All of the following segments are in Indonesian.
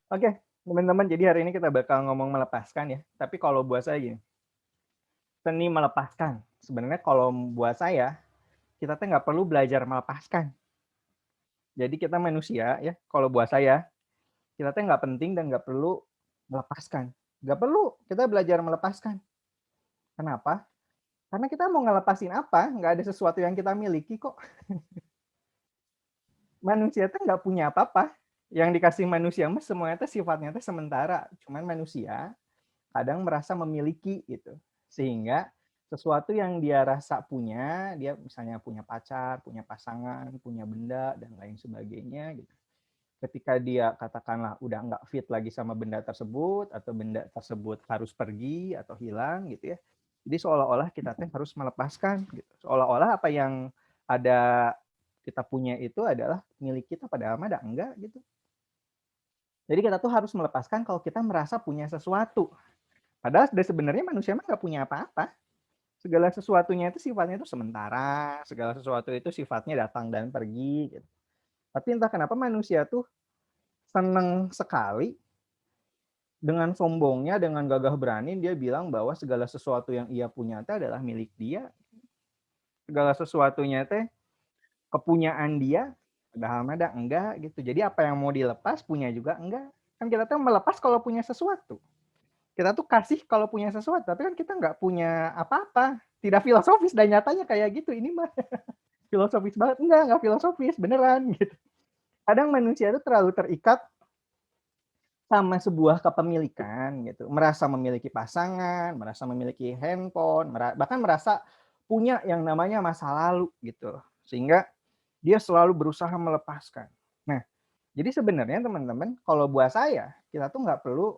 Oke, teman-teman, jadi hari ini kita bakal ngomong melepaskan ya. Tapi kalau buat saya gini, seni melepaskan. Sebenarnya kalau buat saya, kita tuh nggak perlu belajar melepaskan. Jadi kita manusia ya, kalau buat saya, kita tuh nggak penting dan nggak perlu melepaskan. Nggak perlu kita belajar melepaskan. Kenapa? Karena kita mau ngelepasin apa? Nggak ada sesuatu yang kita miliki kok. Manusia tuh nggak punya apa-apa. Yang dikasih manusia mah semuanya tuh sifatnya tuh sementara. Cuman manusia kadang merasa memiliki gitu. Sehingga sesuatu yang dia rasa punya, dia misalnya punya pacar, punya pasangan, punya benda dan lain sebagainya gitu. Ketika dia katakanlah udah nggak fit lagi sama benda tersebut atau benda tersebut harus pergi atau hilang gitu ya. Jadi seolah-olah kita teh harus melepaskan gitu. Seolah-olah apa yang ada kita punya itu adalah milik kita padahal mah enggak gitu. Jadi kita tuh harus melepaskan kalau kita merasa punya sesuatu. Padahal sebenarnya manusia mah nggak punya apa-apa. Segala sesuatunya itu sifatnya itu sementara, segala sesuatu itu sifatnya datang dan pergi gitu. Tapi entah kenapa manusia tuh seneng sekali dengan sombongnya, dengan gagah berani dia bilang bahwa segala sesuatu yang ia punya itu adalah milik dia. Segala sesuatunya teh kepunyaan dia, padahal mah enggak gitu. Jadi apa yang mau dilepas punya juga enggak. Kan kita tuh melepas kalau punya sesuatu. Kita tuh kasih kalau punya sesuatu, tapi kan kita nggak punya apa-apa. Tidak filosofis dan nyatanya kayak gitu ini mah. Filosofis banget, enggak filosofis, beneran gitu. Kadang manusia itu terlalu terikat sama sebuah kepemilikan gitu, merasa memiliki pasangan, merasa memiliki handphone, bahkan merasa punya yang namanya masa lalu gitu. Sehingga dia selalu berusaha melepaskan. Nah, jadi sebenarnya teman-teman, kalau buat saya, kita tuh nggak perlu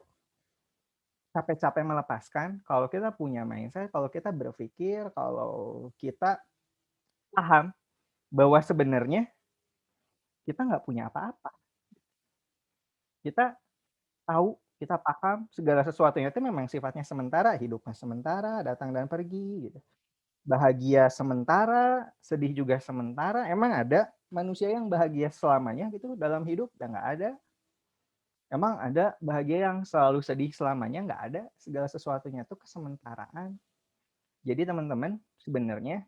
capek-capek melepaskan kalau kita punya mindset, kalau kita berpikir, kalau kita paham bahwa sebenarnya kita nggak punya apa-apa. Kita tahu, kita paham segala sesuatunya itu memang sifatnya sementara, hidupnya sementara, datang dan pergi gitu. Bahagia sementara, sedih juga sementara. Emang ada manusia yang bahagia selamanya gitu dalam hidup? Ya nggak ada. Emang ada bahagia yang selalu sedih selamanya? Nggak ada. Segala sesuatunya itu kesementaraan. Jadi teman-teman, sebenarnya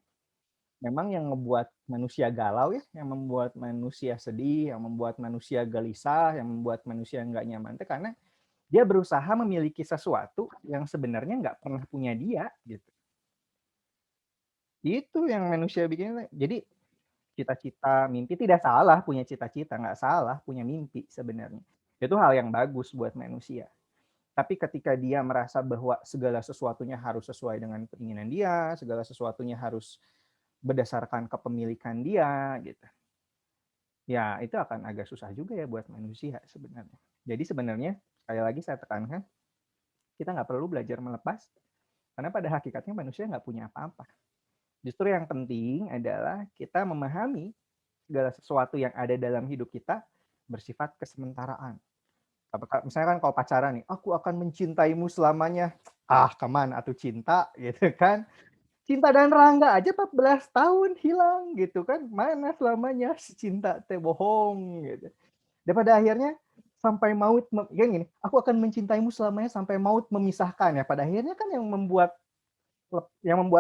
memang yang membuat manusia galau ya, yang membuat manusia sedih, yang membuat manusia gelisah, yang membuat manusia nggak nyaman itu karena dia berusaha memiliki sesuatu yang sebenarnya nggak pernah punya dia gitu. Itu yang manusia bikin. Jadi cita-cita, mimpi tidak salah punya cita-cita, nggak salah punya mimpi sebenarnya. Itu hal yang bagus buat manusia. Tapi ketika dia merasa bahwa segala sesuatunya harus sesuai dengan keinginan dia, segala sesuatunya harus berdasarkan kepemilikan dia gitu. Ya, itu akan agak susah juga ya buat manusia sebenarnya. Jadi sebenarnya sekali lagi saya tekankan, kita nggak perlu belajar melepas karena pada hakikatnya manusia nggak punya apa-apa. Justru yang penting adalah kita memahami segala sesuatu yang ada dalam hidup kita bersifat kesementaraan. Misalnya kan kalau pacaran nih, aku akan mencintaimu selamanya. Ah, kaman atau cinta gitu kan. Cinta dan Rangga aja 14 tahun hilang gitu kan. Mana selamanya si cinta teh bohong gitu. Dan pada akhirnya sampai maut gini, aku akan mencintaimu selamanya sampai maut memisahkan ya. Pada akhirnya kan yang membuat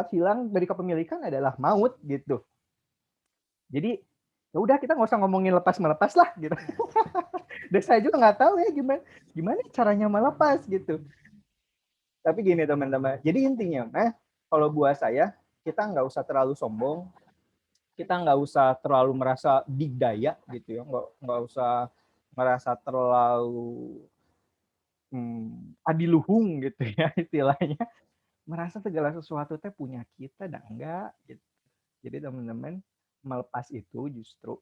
hilang dari kepemilikan adalah maut gitu. Jadi ya udah kita nggak usah ngomongin lepas melepas lah gitu. Dan saya juga nggak tahu ya gimana caranya melepas gitu. Tapi gini teman-teman, jadi intinya kalau buat saya kita nggak usah terlalu sombong, kita nggak usah terlalu merasa digdaya gitu ya, nggak usah merasa terlalu adiluhung gitu ya istilahnya, merasa segala sesuatu teh punya kita dan enggak gitu. Jadi teman-teman, melepas itu justru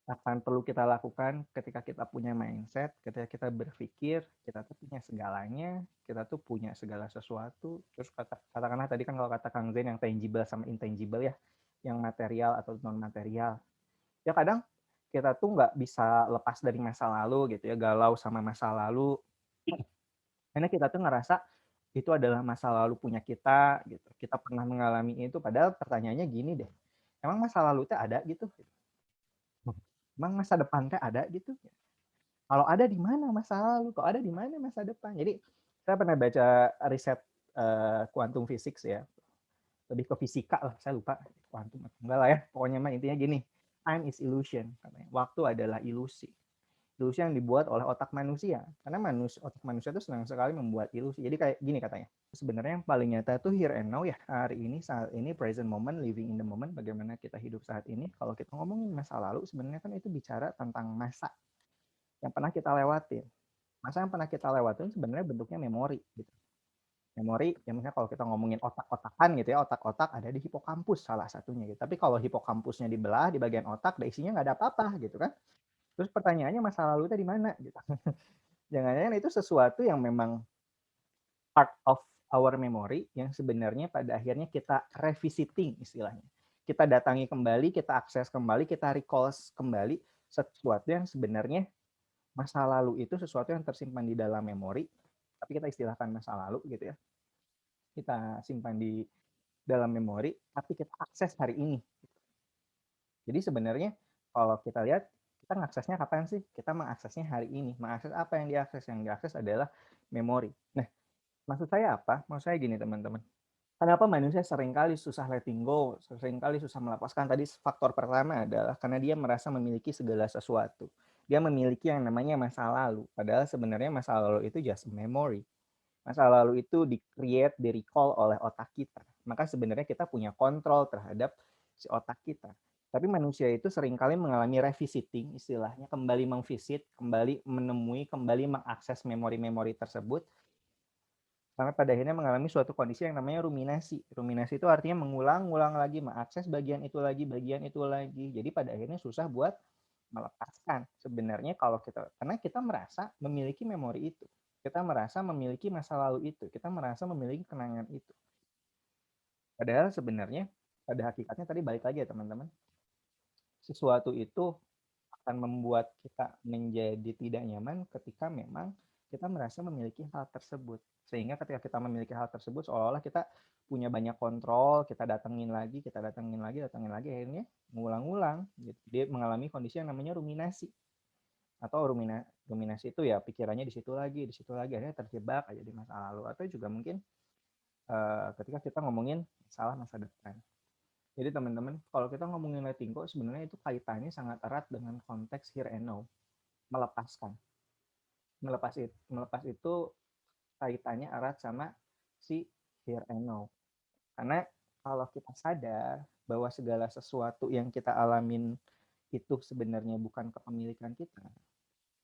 akan perlu kita lakukan ketika kita punya mindset, ketika kita berpikir kita tuh punya segalanya, kita tuh punya segala sesuatu. Terus katakanlah tadi kan kalau kata Kang Zain yang tangible sama intangible ya, yang material atau non material. Ya kadang kita tuh nggak bisa lepas dari masa lalu gitu ya, galau sama masa lalu. Karena kita tuh ngerasa itu adalah masa lalu punya kita gitu. Kita pernah mengalami itu, padahal pertanyaannya gini deh, emang masa lalu itu ada gitu? Emang masa depan teh ada gitu? Kalau ada di mana masa lalu, kalau ada di mana masa depan. Jadi saya pernah baca riset quantum physics ya, lebih ke fisika lah, saya lupa quantum atau enggak lah ya. Pokoknya mah intinya gini, time is illusion katanya. Waktu adalah ilusi. Ilusi yang dibuat oleh otak manusia. Karena otak manusia itu senang sekali membuat ilusi. Jadi kayak gini katanya. Sebenarnya yang paling nyata itu here and now ya. Hari ini, saat ini, present moment, living in the moment. Bagaimana kita hidup saat ini. Kalau kita ngomongin masa lalu, sebenarnya kan itu bicara tentang masa yang pernah kita lewatin. Masa yang pernah kita lewatin sebenarnya bentuknya memori. Gitu. Memori, ya misalnya kalau kita ngomongin otak-otakan gitu ya, otak-otak ada di hipokampus salah satunya gitu. Tapi kalau hipokampusnya dibelah di bagian otak, isinya nggak ada apa-apa gitu kan. Terus pertanyaannya masa lalu itu di mana gitu. Jangan-jangan itu sesuatu yang memang part of our memory yang sebenarnya pada akhirnya kita revisiting istilahnya. Kita datangi kembali, kita akses kembali, kita recall kembali sesuatu yang sebenarnya masa lalu itu sesuatu yang tersimpan di dalam memori, tapi kita istilahkan masa lalu gitu ya. Kita simpan di dalam memori, tapi kita akses hari ini. Jadi sebenarnya kalau kita lihat, kita mengaksesnya kapan sih? Kita mengaksesnya hari ini. Mengakses apa yang diakses? Yang diakses adalah memori. Nah, maksud saya apa? Maksud saya gini teman-teman. Kenapa manusia seringkali susah letting go, seringkali susah melepaskan? Tadi faktor pertama adalah karena dia merasa memiliki segala sesuatu. Dia memiliki yang namanya masa lalu. Padahal sebenarnya masa lalu itu just memory. Masa lalu itu di-create, di-recall oleh otak kita. Maka sebenarnya kita punya kontrol terhadap si otak kita. Tapi manusia itu seringkali mengalami revisiting, istilahnya kembali mengvisit, kembali menemui, kembali mengakses memori-memori tersebut, sampai pada akhirnya mengalami suatu kondisi yang namanya ruminasi. Ruminasi itu artinya mengulang-ulang lagi, mengakses bagian itu lagi, bagian itu lagi. Jadi pada akhirnya susah buat melepaskan. Sebenarnya kalau kita, karena kita merasa memiliki memori itu. Kita merasa memiliki masa lalu itu. Kita merasa memiliki kenangan itu. Padahal sebenarnya pada hakikatnya tadi balik lagi ya teman-teman. Sesuatu itu akan membuat kita menjadi tidak nyaman ketika memang kita merasa memiliki hal tersebut. Sehingga ketika kita memiliki hal tersebut, seolah-olah kita punya banyak kontrol, kita datengin lagi, akhirnya mengulang-ulang. Gitu. Dia mengalami kondisi yang namanya ruminasi. Atau ruminasi itu ya pikirannya di situ lagi, akhirnya terjebak aja di masa lalu. Atau juga mungkin ketika kita ngomongin masalah masa depan. Jadi teman-teman, kalau kita ngomongin letting go, sebenarnya itu kaitannya sangat erat dengan konteks here and now, melepaskan. Melepas itu kaitannya erat sama si here and now. Karena kalau kita sadar bahwa segala sesuatu yang kita alamin itu sebenarnya bukan kepemilikan kita.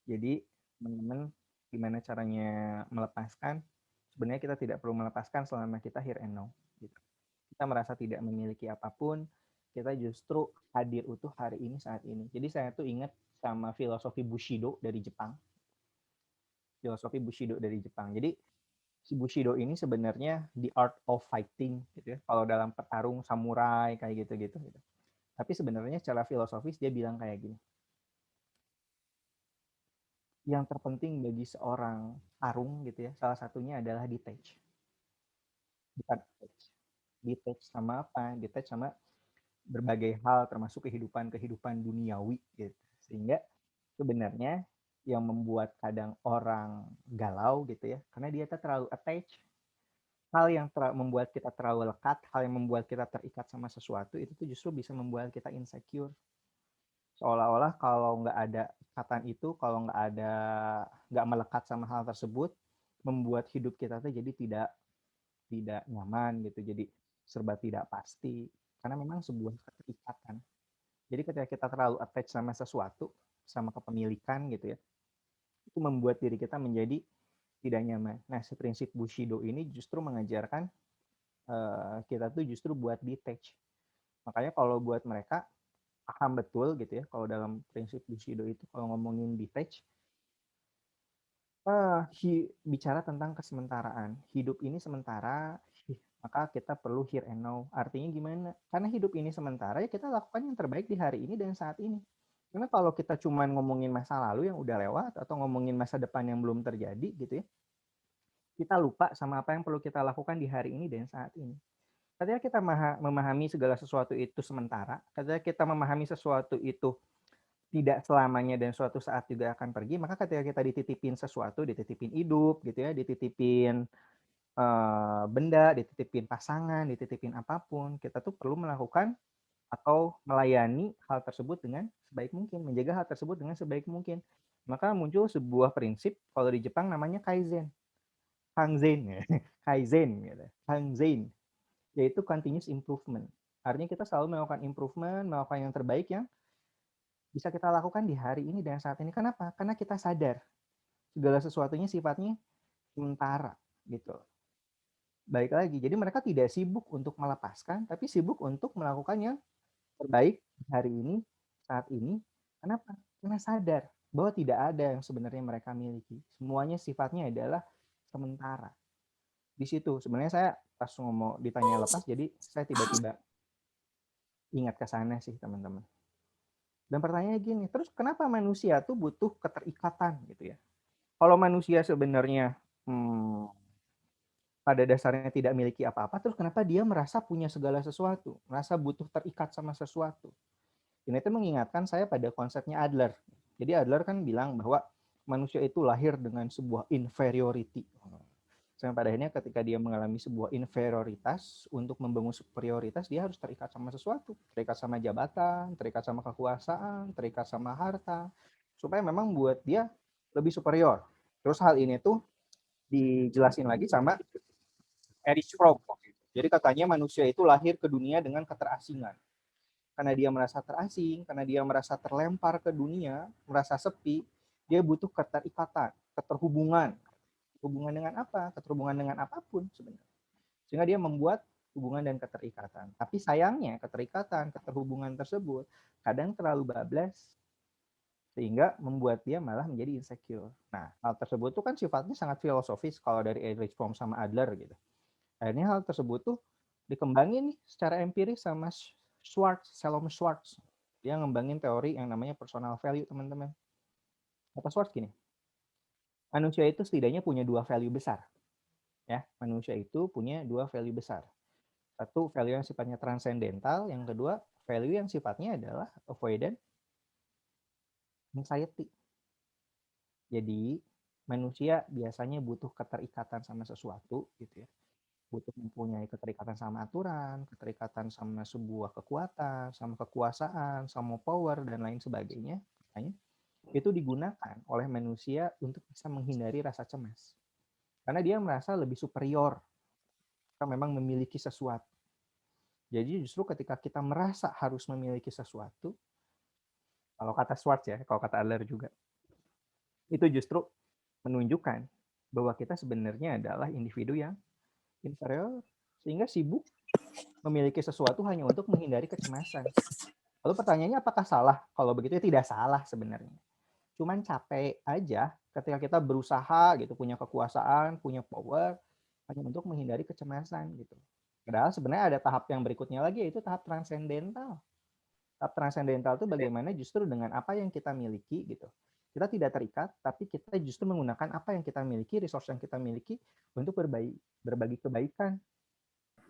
Jadi teman-teman, gimana caranya melepaskan? Sebenarnya kita tidak perlu melepaskan selama kita here and now. Gitu. Kita merasa tidak memiliki apapun, kita justru hadir utuh hari ini saat ini. Jadi saya tuh ingat sama filosofi Bushido dari Jepang. Jadi si Bushido ini sebenarnya the art of fighting gitu ya. Kalau dalam petarung samurai kayak gitu-gitu gitu. Tapi sebenarnya secara filosofis dia bilang kayak gini. Yang terpenting bagi seorang tarung gitu ya, salah satunya adalah detach. Bukan detach. Detach sama apa? Detach sama berbagai hal termasuk kehidupan duniawi gitu. Sehingga sebenarnya yang membuat kadang orang galau gitu ya, karena dia terlalu attached. Hal yang membuat kita terlalu lekat, hal yang membuat kita terikat sama sesuatu, itu tuh justru bisa membuat kita insecure. Seolah-olah kalau nggak ada ikatan itu, kalau nggak melekat sama hal tersebut, membuat hidup kita tuh jadi tidak nyaman gitu, jadi serba tidak pasti. Karena memang sebuah keterikatan. Jadi ketika kita terlalu attach sama sesuatu, sama kepemilikan gitu ya, itu membuat diri kita menjadi tidak nyaman. Nah, si prinsip Bushido ini justru mengajarkan kita tuh justru buat detach. Makanya kalau buat mereka paham betul gitu ya, kalau dalam prinsip Bushido itu kalau ngomongin detach, bicara tentang kesementaraan. Hidup ini sementara, maka kita perlu here and now. Artinya gimana? Karena hidup ini sementara, ya kita lakukan yang terbaik di hari ini dan saat ini. Karena kalau kita cuma ngomongin masa lalu yang udah lewat atau ngomongin masa depan yang belum terjadi gitu ya, kita lupa sama apa yang perlu kita lakukan di hari ini dan saat ini. Ketika kita memahami segala sesuatu itu sementara, ketika kita memahami sesuatu itu tidak selamanya dan suatu saat juga akan pergi, maka ketika kita dititipin sesuatu, dititipin hidup gitu ya, dititipin benda, dititipin pasangan, dititipin apapun, kita tuh perlu melakukan atau melayani hal tersebut dengan sebaik mungkin, menjaga hal tersebut dengan sebaik mungkin. Maka muncul sebuah prinsip kalau di Jepang namanya kaizen. Hangzen ya. Kaizen gitu. Hangzen yaitu continuous improvement. Artinya kita selalu melakukan improvement, melakukan yang terbaik yang bisa kita lakukan di hari ini dan saat ini. Kenapa? Karena kita sadar segala sesuatunya sifatnya sementara gitu. Baik lagi, jadi mereka tidak sibuk untuk melepaskan, tapi sibuk untuk melakukan yang terbaik hari ini, saat ini. Kenapa? Karena sadar bahwa tidak ada yang sebenarnya mereka miliki. Semuanya sifatnya adalah sementara. Di situ sebenarnya saya pas ngomong ditanya lepas, jadi saya tiba-tiba ingat ke sana sih teman-teman. Dan pertanyaannya gini, terus kenapa manusia tuh butuh keterikatan gitu ya? Kalau manusia sebenarnya pada dasarnya tidak memiliki apa-apa, terus kenapa dia merasa punya segala sesuatu, merasa butuh terikat sama sesuatu? Ini itu mengingatkan saya pada konsepnya Adler. Jadi Adler kan bilang bahwa manusia itu lahir dengan sebuah inferiority. Sampai pada akhirnya ketika dia mengalami sebuah inferioritas, untuk membangun superioritas, dia harus terikat sama sesuatu. Terikat sama jabatan, terikat sama kekuasaan, terikat sama harta. Supaya memang buat dia lebih superior. Terus hal ini tuh dijelasin lagi sama Erich Fromm. Jadi katanya manusia itu lahir ke dunia dengan keterasingan. Karena dia merasa terasing, karena dia merasa terlempar ke dunia, merasa sepi, dia butuh keterikatan, keterhubungan. Hubungan dengan apa? Keterhubungan dengan apapun sebenarnya. Sehingga dia membuat hubungan dan keterikatan. Tapi sayangnya keterikatan, keterhubungan tersebut kadang terlalu bablas sehingga membuat dia malah menjadi insecure. Nah, hal tersebut tuh kan sifatnya sangat filosofis kalau dari Erich Fromm sama Adler gitu. Akhirnya hal tersebut tuh dikembangin nih secara empiris sama Salome Schwartz. Dia ngembangin teori yang namanya personal value, teman-teman. Kata Schwartz gini, manusia itu setidaknya punya dua value besar. Ya, manusia itu punya dua value besar. Satu, value yang sifatnya transcendental. Yang kedua, value yang sifatnya adalah avoidant anxiety. Jadi, manusia biasanya butuh keterikatan sama sesuatu, gitu ya. Butuh mempunyai keterikatan sama aturan, keterikatan sama sebuah kekuatan, sama kekuasaan, sama power, dan lain sebagainya. Itu digunakan oleh manusia untuk bisa menghindari rasa cemas. Karena dia merasa lebih superior, karena memang memiliki sesuatu. Jadi justru ketika kita merasa harus memiliki sesuatu, kalau kata Schwartz ya, kalau kata Adler juga, itu justru menunjukkan bahwa kita sebenarnya adalah individu yang inferior, sehingga sibuk memiliki sesuatu hanya untuk menghindari kecemasan. Lalu pertanyaannya apakah salah? Kalau begitu ya tidak salah sebenarnya. Cuman capek aja ketika kita berusaha gitu, punya kekuasaan, punya power, hanya untuk menghindari kecemasan gitu. Padahal sebenarnya ada tahap yang berikutnya lagi, yaitu tahap transcendental. Tahap transcendental itu bagaimana justru dengan apa yang kita miliki gitu. Kita tidak terikat, tapi kita justru menggunakan apa yang kita miliki, resource yang kita miliki untuk berbagi kebaikan.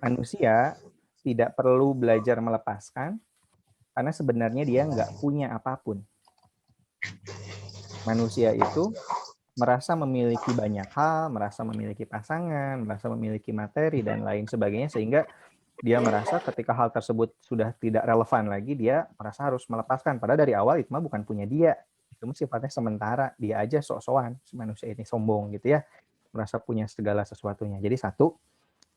Manusia tidak perlu belajar melepaskan, karena sebenarnya dia nggak punya apapun. Manusia itu merasa memiliki banyak hal, merasa memiliki pasangan, merasa memiliki materi, dan lain sebagainya, sehingga dia merasa ketika hal tersebut sudah tidak relevan lagi, dia merasa harus melepaskan. Padahal dari awal itu mah bukan punya dia. Itu sifatnya sementara. Dia aja sok-sokan, manusia ini sombong gitu ya. Merasa punya segala sesuatunya. Jadi satu,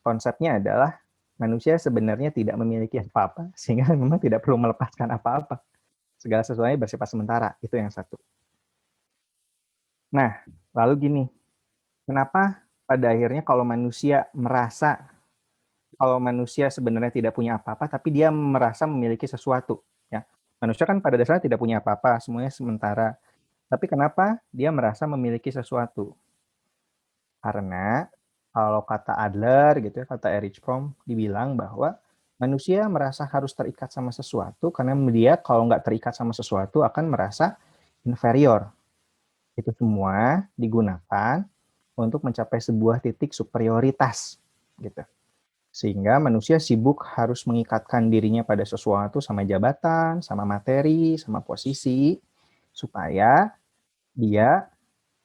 konsepnya adalah manusia sebenarnya tidak memiliki apa-apa, sehingga memang tidak perlu melepaskan apa-apa. Segala sesuatunya bersifat sementara. Itu yang satu. Nah, lalu gini, kenapa pada akhirnya kalau manusia merasa kalau manusia sebenarnya tidak punya apa-apa, tapi dia merasa memiliki sesuatu. Ya, manusia kan pada dasarnya tidak punya apa-apa, semuanya sementara. Tapi kenapa dia merasa memiliki sesuatu? Karena kalau kata Adler gitu ya, kata Erich Fromm, dibilang bahwa manusia merasa harus terikat sama sesuatu karena dia kalau nggak terikat sama sesuatu akan merasa inferior. Itu semua digunakan untuk mencapai sebuah titik superioritas gitu. Sehingga manusia sibuk harus mengikatkan dirinya pada sesuatu, sama jabatan, sama materi, sama posisi, supaya dia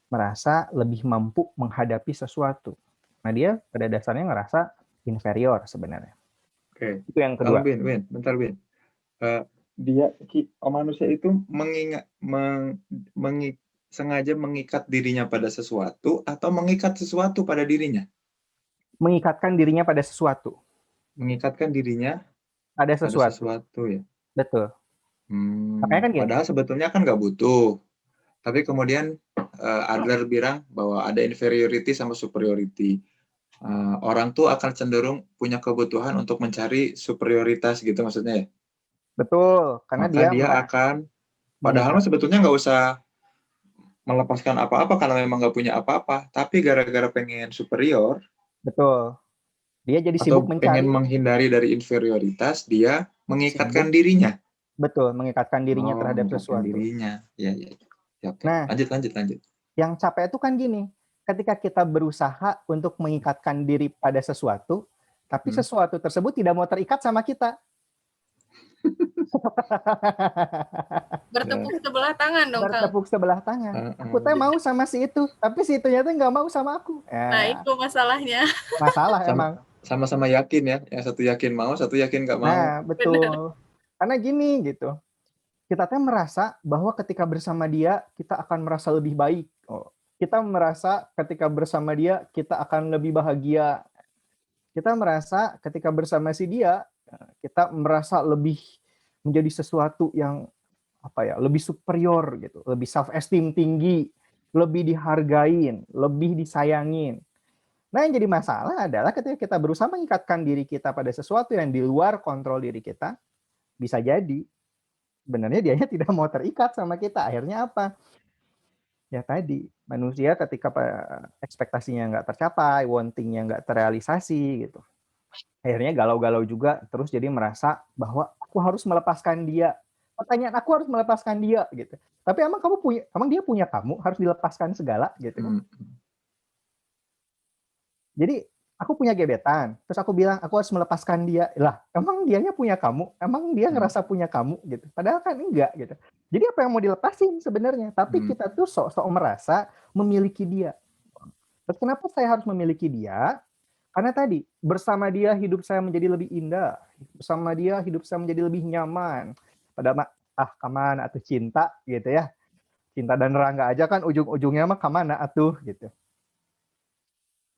merasa lebih mampu menghadapi sesuatu. Nah, dia pada dasarnya ngerasa inferior sebenarnya. Oke. Itu yang Kalau kedua. Bin, bentar Bin. Manusia itu sengaja mengikat dirinya pada sesuatu atau mengikat sesuatu pada dirinya? Mengikatkan dirinya pada sesuatu. Mengikatkan dirinya Pada pada sesuatu. sesuatu ya. Betul. Makanya kan gini. Padahal sebetulnya kan nggak butuh. Tapi kemudian Adler bilang bahwa ada inferiority sama superiority. Orang tuh akan cenderung punya kebutuhan untuk mencari superioritas gitu maksudnya ya. Betul. Karena Maka dia akan, padahal mengikat. sebetulnya nggak usah melepaskan apa-apa karena memang nggak punya apa-apa. Tapi gara-gara pengen superior, Betul. Dia jadi sibuk atau pengen mencari, menghindari dari inferioritas, dia mengikatkan sibuk, dirinya. betul, mengikatkan dirinya terhadap Mengikatkan sesuatu. dirinya. Ya, ya. Ya, oke. Nah, Lanjut. yang capek itu kan gini, ketika kita berusaha untuk mengikatkan diri pada sesuatu, tapi sesuatu tersebut tidak mau terikat sama kita. Bertepuk sebelah tangan dong, Kang. Bertepuk sebelah tangan. Aku teh mau sama si itu, tapi si itunya tuh nggak mau sama aku. Nah, itu masalahnya. Masalah emang. Sama-sama yakin ya, yang satu yakin mau, satu yakin nggak mau. Nah, betul. Karena gini gitu, kita teh merasa bahwa ketika bersama dia kita akan merasa lebih baik. Kita merasa ketika bersama dia kita akan lebih bahagia. Kita merasa ketika bersama si dia kita merasa lebih menjadi sesuatu yang lebih superior gitu, lebih self esteem tinggi, lebih dihargain, lebih disayangin. Nah, yang jadi masalah adalah ketika kita berusaha mengikatkan diri kita pada sesuatu yang di luar kontrol diri kita, bisa jadi sebenarnya dianya tidak mau terikat sama kita. Akhirnya apa? Ya tadi, manusia ketika ekspektasinya nggak tercapai, wantingnya nggak terrealisasi gitu. Akhirnya galau-galau juga, terus jadi merasa bahwa aku harus melepaskan dia. Pertanyaan aku harus melepaskan dia gitu. Tapi emang dia punya kamu harus dilepaskan segala gitu kan? Jadi aku punya gebetan, terus aku bilang aku harus melepaskan dia. Lah, emang dianya punya kamu? Emang dia ngerasa punya kamu gitu? Padahal kan enggak gitu. Jadi apa yang mau dilepasin sebenarnya? Tapi kita tuh sok-sok merasa memiliki dia. Terus kenapa saya harus memiliki dia? Karena tadi bersama dia hidup saya menjadi lebih indah, bersama dia hidup saya menjadi lebih nyaman. Padahal kemana atuh cinta gitu ya? Cinta dan rangga aja kan ujung-ujungnya mah kemana atuh gitu.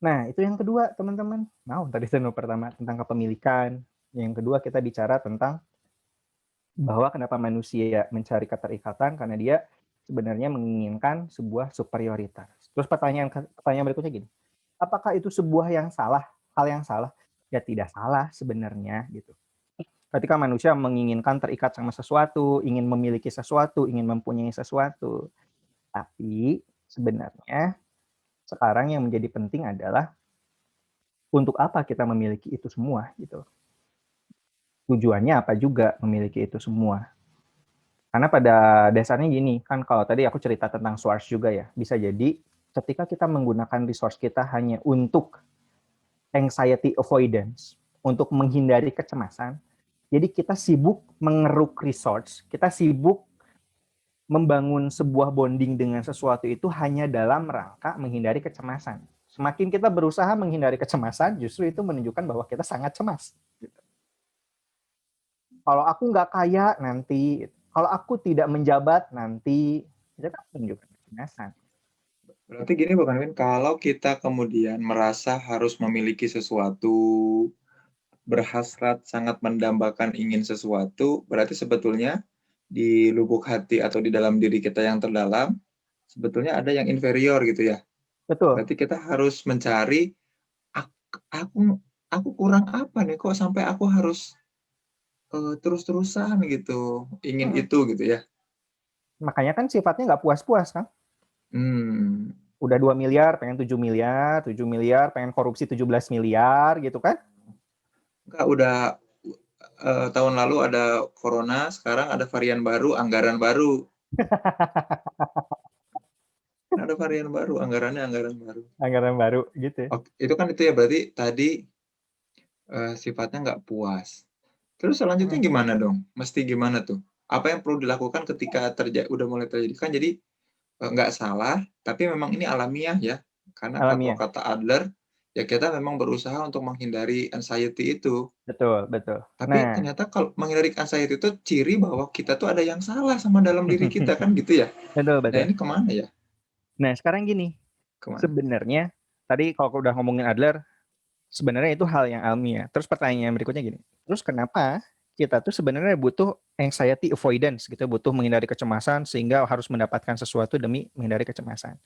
Nah, itu yang kedua, teman-teman. Tadi pertama tentang kepemilikan. Yang kedua kita bicara tentang bahwa kenapa manusia mencari keterikatan karena dia sebenarnya menginginkan sebuah superioritas. Terus pertanyaan berikutnya gini. Apakah itu sebuah hal yang salah? Ya tidak salah sebenarnya gitu. Ketika manusia menginginkan terikat sama sesuatu, ingin memiliki sesuatu, ingin mempunyai sesuatu. Tapi sebenarnya sekarang yang menjadi penting adalah untuk apa kita memiliki itu semua gitu. Tujuannya apa juga memiliki itu semua. Karena pada dasarnya gini, kan kalau tadi aku cerita tentang source juga ya, bisa jadi ketika kita menggunakan resource kita hanya untuk anxiety avoidance, untuk menghindari kecemasan, jadi kita sibuk mengeruk resource, kita sibuk membangun sebuah bonding dengan sesuatu itu hanya dalam rangka menghindari kecemasan. Semakin kita berusaha menghindari kecemasan, justru itu menunjukkan bahwa kita sangat cemas. Kalau aku nggak kaya nanti, kalau aku tidak menjabat nanti, itu kan menunjukkan kecemasan. Berarti gini bukan, Win? Kalau kita kemudian merasa harus memiliki sesuatu, berhasrat sangat mendambakan ingin sesuatu, berarti sebetulnya di lubuk hati atau di dalam diri kita yang terdalam, sebetulnya ada yang inferior gitu ya. Betul. Berarti kita harus mencari, aku kurang apa nih kok sampai aku harus terus-terusan gitu, ingin itu gitu ya. Makanya kan sifatnya nggak puas-puas kan. Udah 2 miliar, pengen 7 miliar, 7 miliar, pengen korupsi 17 miliar gitu kan. Enggak, udah tahun lalu ada corona, sekarang ada varian baru, anggaran baru. Ada varian baru, anggarannya anggaran baru. Anggaran baru gitu. Oke, itu kan itu ya berarti tadi sifatnya nggak puas. Terus selanjutnya gimana dong? Mesti gimana tuh? apa yang perlu dilakukan ketika udah mulai terjadi kan jadi nggak salah, tapi memang ini alamiah ya. Karena kalau Alamiah. kata Adler, ya kita memang berusaha untuk menghindari anxiety itu. Betul, betul. Tapi Nah, ternyata kalau menghindari anxiety itu ciri bahwa kita tuh ada yang salah sama dalam diri kita, kan gitu ya? betul, Nah betul. ini kemana ya? Nah, sekarang gini, Kemana? sebenarnya tadi kalau udah ngomongin Adler, sebenarnya itu hal yang alamiah. Terus pertanyaan berikutnya gini, terus kenapa kita tuh sebenarnya butuh anxiety avoidance gitu, butuh menghindari kecemasan sehingga harus mendapatkan sesuatu demi menghindari kecemasan.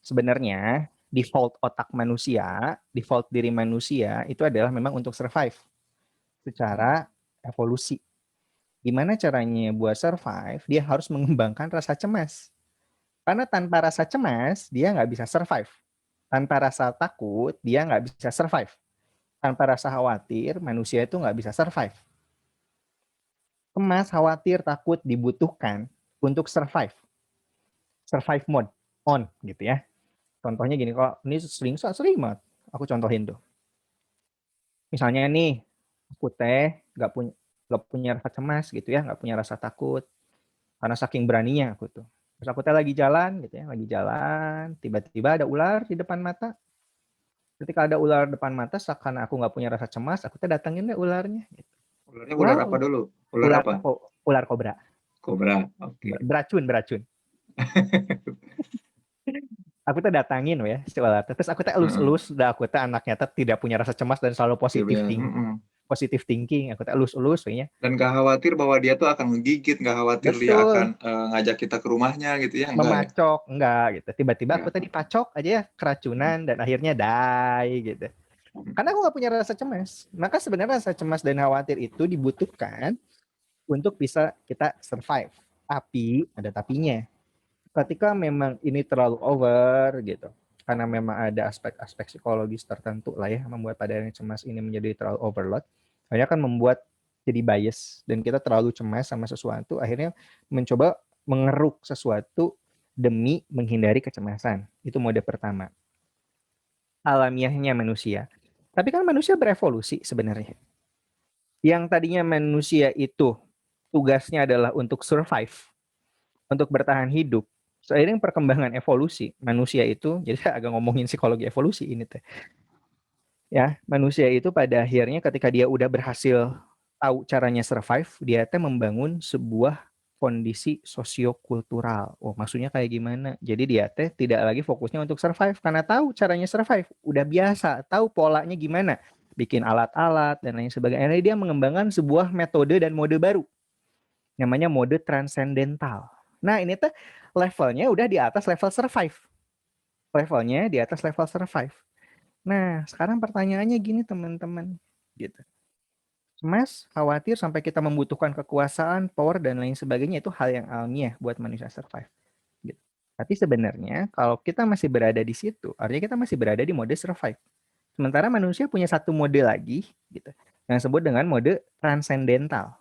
Sebenarnya default otak manusia, default diri manusia itu adalah memang untuk survive secara evolusi. Gimana caranya buat survive? Dia harus mengembangkan rasa cemas. Karena tanpa rasa cemas, dia nggak bisa survive. Tanpa rasa takut, dia nggak bisa survive. Tanpa rasa khawatir, manusia itu nggak bisa survive. Cemas, khawatir, takut dibutuhkan untuk survive. Survive mode, on gitu ya. Contohnya gini, kalau ini sering banget. Aku contohin tuh. Misalnya nih, aku nggak punya rasa cemas gitu ya, nggak punya rasa takut. Karena saking beraninya aku tuh. Terus aku lagi jalan gitu ya, lagi jalan, tiba-tiba ada ular di depan mata. Ketika ada ular depan mata, seakan aku nggak punya rasa cemas, aku datangin deh ularnya. Gitu. Ularnya ular apa Wow, dulu? Ular ular apa? ular kobra, Kobra. Oke. beracun. Aku datangin ya si ular. Terus aku Heeh. elus-elus, udah aku anaknya tidak punya rasa cemas dan selalu Iya, positif thinking. Aku elus-elus kayaknya. dan nggak khawatir bahwa dia tuh akan menggigit, nggak khawatir dia akan Betul, ngajak kita ke rumahnya gitu ya, enggak ya? memacok enggak gitu. Tiba-tiba aku Enggak. tadi pacok aja ya keracunan dan akhirnya die gitu. Karena aku nggak punya rasa cemas. Maka sebenarnya rasa cemas dan khawatir itu dibutuhkan untuk bisa kita survive. Tapi ada tapinya. Ketika memang ini terlalu over gitu, karena memang ada aspek-aspek psikologis tertentu lah ya membuat pada yang cemas ini menjadi terlalu overload, akhirnya akan membuat jadi bias dan kita terlalu cemas sama sesuatu, akhirnya mencoba mengeruk sesuatu demi menghindari kecemasan. Itu mode pertama, alamiahnya manusia. Tapi kan manusia berevolusi sebenarnya. Yang tadinya manusia itu tugasnya adalah untuk survive, untuk bertahan hidup. Seiring perkembangan evolusi manusia itu, jadi saya agak ngomongin psikologi evolusi ini teh. Ya, manusia itu pada akhirnya ketika dia udah berhasil tahu caranya survive, dia teh membangun sebuah kondisi sosiokultural. Oh, maksudnya kayak gimana? Jadi dia teh tidak lagi fokusnya untuk survive karena tahu caranya survive, udah biasa, tahu polanya gimana, bikin alat-alat dan lain sebagainya. Akhirnya dia mengembangkan sebuah metode dan mode baru, namanya mode transcendental. Nah, ini tuh levelnya udah di atas level survive. Levelnya di atas level survive. Nah, sekarang pertanyaannya gini teman-teman. Gitu. Cemas, khawatir sampai kita membutuhkan kekuasaan, power, dan lain sebagainya itu hal yang alamiah buat manusia survive. Gitu. Tapi sebenarnya kalau kita masih berada di situ, artinya kita masih berada di mode survive. Sementara manusia punya satu mode lagi, gitu, yang disebut dengan mode transcendental.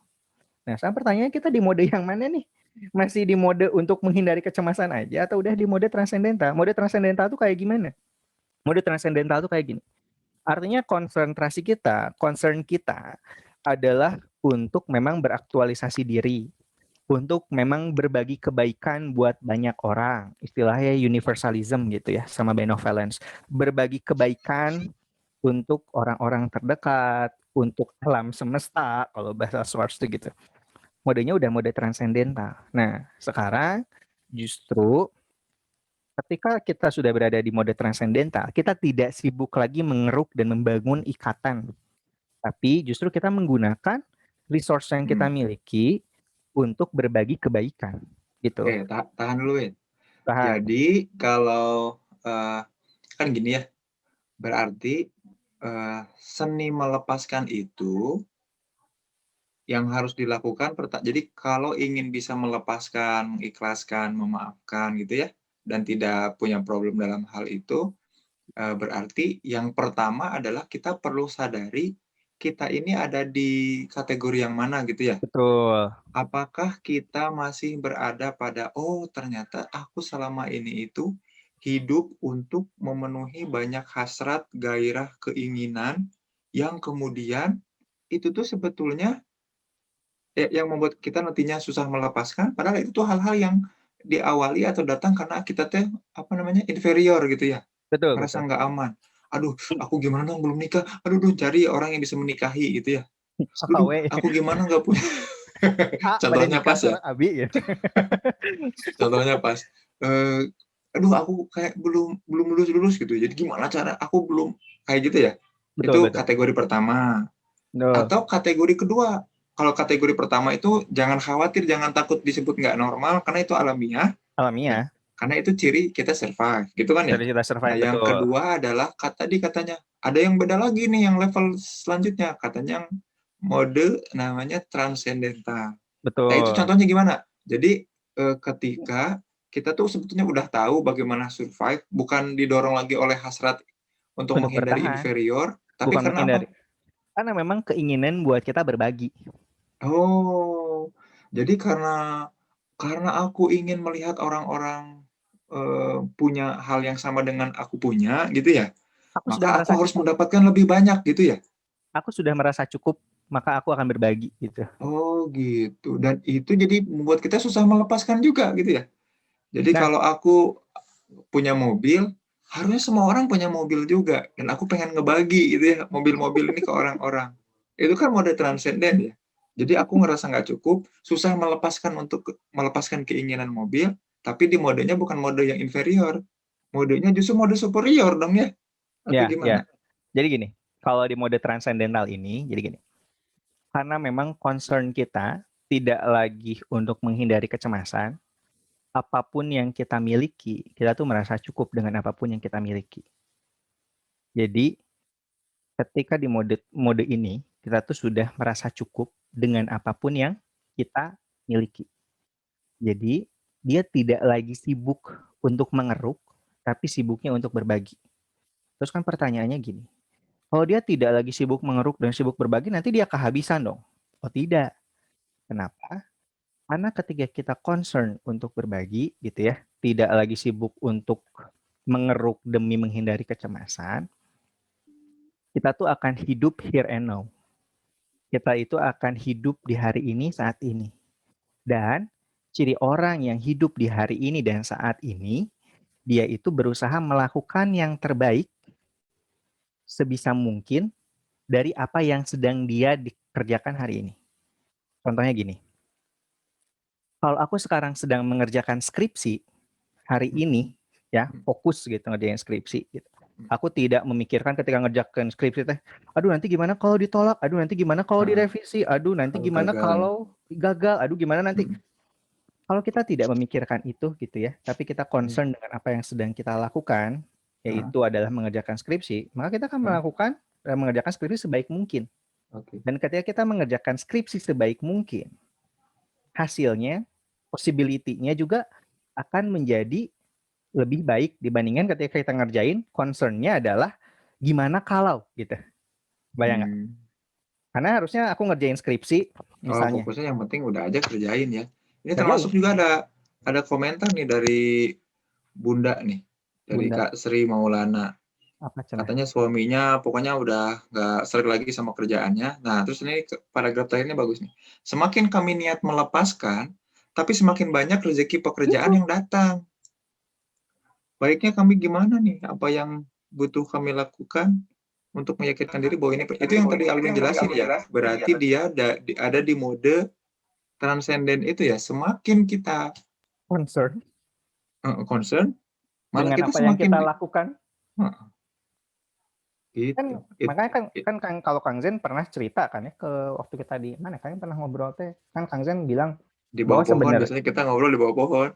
Nah, sekarang pertanyaannya kita di mode yang mana nih? Masih di mode untuk menghindari kecemasan aja atau udah di mode transcendental? Mode transcendental tuh kayak gimana? Mode transcendental tuh kayak gini. Artinya concern kita adalah untuk memang beraktualisasi diri, untuk memang berbagi kebaikan buat banyak orang. Istilahnya universalism gitu ya, sama benevolence. Berbagi kebaikan untuk orang-orang terdekat, untuk alam semesta, kalau bahasa Schwartz itu gitu. Modenya udah mode transcendental. Nah, sekarang justru ketika kita sudah berada di mode transcendental, kita tidak sibuk lagi mengeruk dan membangun ikatan, tapi justru kita menggunakan resource yang kita miliki untuk berbagi kebaikan, gitu. Oke, tahan dulu ya. Tahan. Jadi kalau kan gini ya, berarti seni melepaskan itu yang harus dilakukan. Jadi kalau ingin bisa melepaskan, mengikhlaskan, memaafkan gitu ya, dan tidak punya problem dalam hal itu, berarti yang pertama adalah kita perlu sadari kita ini ada di kategori yang mana gitu ya. Betul. Apakah kita masih berada pada, oh ternyata aku selama ini itu hidup untuk memenuhi banyak hasrat, gairah, keinginan yang kemudian itu tuh sebetulnya yang membuat kita nantinya susah melepaskan, padahal itu tuh hal-hal yang diawali atau datang karena kita teh, apa namanya, inferior gitu ya, Betul merasa betul. nggak aman. "Aduh, aku gimana dong belum nikah, aduh duh cari orang yang bisa menikahi," gitu ya. "Aduh, AKW. aku gimana nggak punya." A, bade Contohnya nikah pas ya, seorang abi gitu. contohnya pas, "Aduh aku kayak belum belum lulus-lulus," gitu, "jadi gimana cara aku belum," kayak gitu ya. Betul Itu betul. kategori pertama. Betul. Atau kategori kedua, kalau kategori pertama itu jangan khawatir, jangan takut disebut nggak normal, karena itu alamiah, ya. Alamiah, Karena itu ciri kita survive, gitu kan ya. dari kita Nah, survive, yang betul. kedua adalah tadi katanya, ada yang beda lagi nih yang level selanjutnya, katanya yang mode namanya transcendental. Nah, itu Betul. contohnya gimana? Jadi, ketika kita tuh sebetulnya udah tahu bagaimana survive, bukan didorong lagi oleh hasrat untuk Untuk menghindari bertahan, inferior, tapi bukan karena apa? menghindari. Karena memang keinginan buat kita berbagi. Oh, jadi karena aku ingin melihat orang-orang, punya hal yang sama dengan aku punya, gitu ya, Aku sudah maka aku merasa harus cukup. mendapatkan lebih banyak, gitu ya? Aku sudah merasa cukup, maka aku akan berbagi gitu. Oh, gitu. Dan itu jadi membuat kita susah melepaskan juga, gitu ya? Jadi Nah, kalau aku punya mobil, harusnya semua orang punya mobil juga, dan aku pengen ngebagi, gitu ya, mobil-mobil ini ke orang-orang. Itu kan mode transenden ya? Jadi aku ngerasa nggak cukup, susah melepaskan keinginan mobil, tapi di modenya bukan mode yang inferior, modenya justru mode superior dong ya? Atau ya, ya. gimana? Jadi gini, kalau di mode transcendental ini, jadi gini, karena memang concern kita tidak lagi untuk menghindari kecemasan, apapun yang kita miliki, kita tuh merasa cukup dengan apapun yang kita miliki. Jadi, ketika di mode mode ini, kita tuh sudah merasa cukup dengan apapun yang kita miliki. Jadi, dia tidak lagi sibuk untuk mengeruk, tapi sibuknya untuk berbagi. Terus kan pertanyaannya gini, kalau dia tidak lagi sibuk mengeruk dan sibuk berbagi, nanti dia kehabisan dong? Oh tidak. Kenapa? Karena ketika kita concern untuk berbagi, gitu ya, tidak lagi sibuk untuk mengeruk demi menghindari kecemasan, kita tuh akan hidup here and now. Kita itu akan hidup di hari ini, saat ini. Dan ciri orang yang hidup di hari ini dan saat ini, dia itu berusaha melakukan yang terbaik sebisa mungkin dari apa yang sedang dia dikerjakan hari ini. Contohnya gini, kalau aku sekarang sedang mengerjakan skripsi hari ini, ya fokus gitu ngerjain skripsi. Gitu. Aku tidak memikirkan ketika ngerjakan skripsi teh, aduh nanti gimana kalau ditolak, aduh nanti gimana kalau Nah, direvisi, aduh nanti kalau gimana gagal ya? kalau gagal, aduh gimana nanti. Kalau kita tidak memikirkan itu gitu ya, tapi kita concern dengan apa yang sedang kita lakukan, Nah, yaitu adalah mengerjakan skripsi, maka kita akan nah, mengerjakan skripsi sebaik mungkin. oke. Dan ketika kita mengerjakan skripsi sebaik mungkin, hasilnya, possibility-nya juga akan menjadi lebih baik dibandingkan ketika kita ngerjain concern-nya adalah gimana kalau gitu. Bayang nggak? Hmm. Karena harusnya aku ngerjain skripsi Oh, misalnya. fokusnya yang penting udah aja kerjain ya. Ini Ngerjain, termasuk juga ada komentar nih dari Bunda nih, dari Bunda. Kak Sri Maulana. Apa cenah? Katanya suaminya pokoknya udah nggak serik lagi sama kerjaannya. Nah, terus ini paragraf terakhirnya bagus nih. Semakin kami niat melepaskan, tapi semakin banyak rezeki pekerjaan Itu. yang datang. Baiknya kami gimana nih? Apa yang butuh kami lakukan untuk meyakinkan diri bahwa ini itu yang tadi Alvin jelasin ya. Berarti dia ada di mode transenden itu ya. Semakin kita Concern concern, malah dengan kita apa yang semakin kita lakukan. Kan gitu. makanya kan kalau Kang Zen pernah cerita kan ya ke waktu kita di mana kan pernah ngobrol teh kan Kang Zen bilang Di bahwa bawah pohon sebenarnya biasanya kita ngobrol di bawah pohon.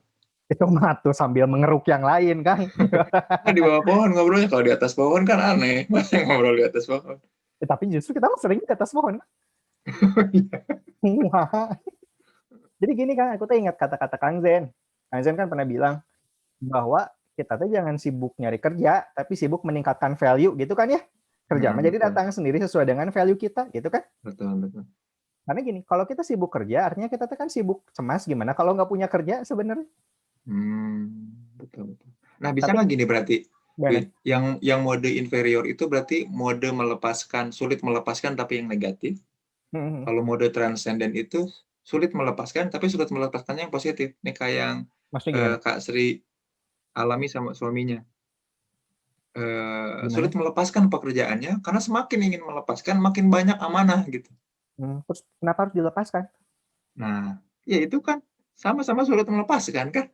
itu mah tuh sambil mengeruk yang lain kan. Nah, di bawah pohon ngobrolnya, kalau di atas pohon kan aneh. Masa ngobrol di atas pohon? Tapi justru kita mah sering di atas pohon. Jadi gini kan aku tuh ingat kata-kata Kang Zen. Kang Zen kan pernah bilang bahwa kita tuh jangan sibuk nyari kerja tapi sibuk meningkatkan value gitu kan ya. Kerja mah jadi Betul, datang sendiri sesuai dengan value kita gitu kan. betul. Karena gini, kalau kita sibuk kerja, artinya kita kan sibuk cemas gimana kalau nggak punya kerja sebenarnya. Betul. Nah, bisa Tapi nggak gini berarti, gimana? Win, yang mode inferior itu berarti mode melepaskan, sulit melepaskan tapi yang negatif. Kalau mode transcendent itu sulit melepaskan, tapi sulit melepaskannya yang positif. Nih kayak yang Maksudnya gimana? Kak Sri alami sama suaminya. Gimana? Sulit melepaskan pekerjaannya karena semakin ingin melepaskan, makin banyak amanah gitu. Terus kenapa harus dilepaskan? Nah, ya itu kan sama-sama sulit melepaskan kan?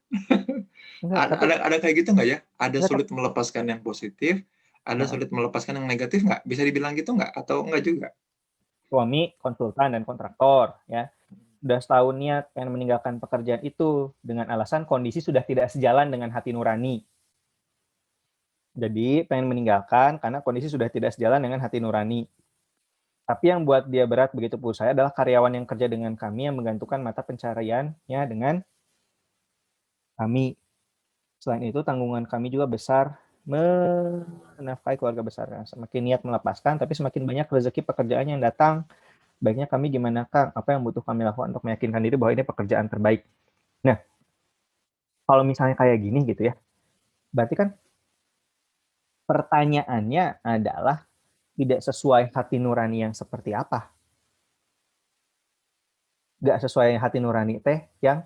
Enggak, tapi Ada kayak gitu nggak ya? Ada enggak, sulit melepaskan yang positif, ada heeh. sulit melepaskan yang negatif nggak? Bisa dibilang gitu nggak? Atau enggak juga? Suami konsultan dan kontraktor, ya. Udah setahun niat pengen meninggalkan pekerjaan itu dengan alasan kondisi sudah tidak sejalan dengan hati nurani. Jadi pengen meninggalkan karena kondisi sudah tidak sejalan dengan hati nurani. Tapi yang buat dia berat begitu pun saya adalah karyawan yang kerja dengan kami yang menggantungkan mata pencahariannya dengan kami. Selain itu tanggungan kami juga besar menafkahi keluarga besar. Semakin niat melepaskan, tapi semakin banyak rezeki pekerjaan yang datang. Baiknya kami gimana Kang? Apa yang butuh kami lakukan untuk meyakinkan diri bahwa ini pekerjaan terbaik? Nah, kalau misalnya kayak gini gitu ya, berarti kan pertanyaannya adalah tidak sesuai hati nurani yang seperti apa? Nggak sesuai hati nurani teh yang